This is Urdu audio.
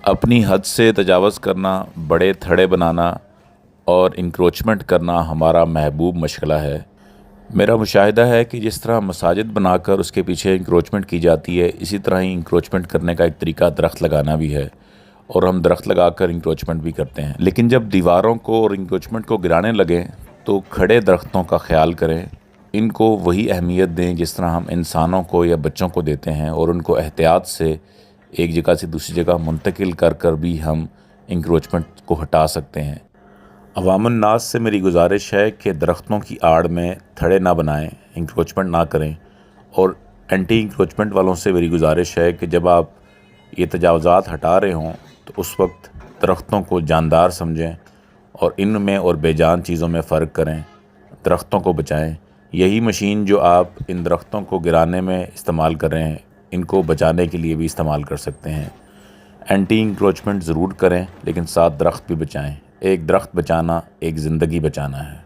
اپنی حد سے تجاوز کرنا، بڑے تھڑے بنانا اور انکروچمنٹ کرنا ہمارا محبوب مشغلہ ہے۔ میرا مشاہدہ ہے کہ جس طرح مساجد بنا کر اس کے پیچھے انکروچمنٹ کی جاتی ہے، اسی طرح ہی انکروچمنٹ کرنے کا ایک طریقہ درخت لگانا بھی ہے، اور ہم درخت لگا کر انکروچمنٹ بھی کرتے ہیں۔ لیکن جب دیواروں کو اور انکروچمنٹ کو گرانے لگیں تو کھڑے درختوں کا خیال کریں، ان کو وہی اہمیت دیں جس طرح ہم انسانوں کو یا بچوں کو دیتے ہیں، اور ان کو احتیاط سے ایک جگہ سے دوسری جگہ منتقل کر کر بھی ہم انکروچمنٹ کو ہٹا سکتے ہیں۔ عوام الناس سے میری گزارش ہے کہ درختوں کی آڑ میں تھڑے نہ بنائیں، انکروچمنٹ نہ کریں، اور اینٹی انکروچمنٹ والوں سے میری گزارش ہے کہ جب آپ یہ تجاوزات ہٹا رہے ہوں تو اس وقت درختوں کو جاندار سمجھیں اور ان میں اور بے جان چیزوں میں فرق کریں، درختوں کو بچائیں۔ یہی مشین جو آپ ان درختوں کو گرانے میں استعمال کر رہے ہیں، ان کو بچانے کے لیے بھی استعمال کر سکتے ہیں۔ اینٹی انکروچمنٹ ضرور کریں، لیکن ساتھ درخت بھی بچائیں۔ ایک درخت بچانا ایک زندگی بچانا ہے۔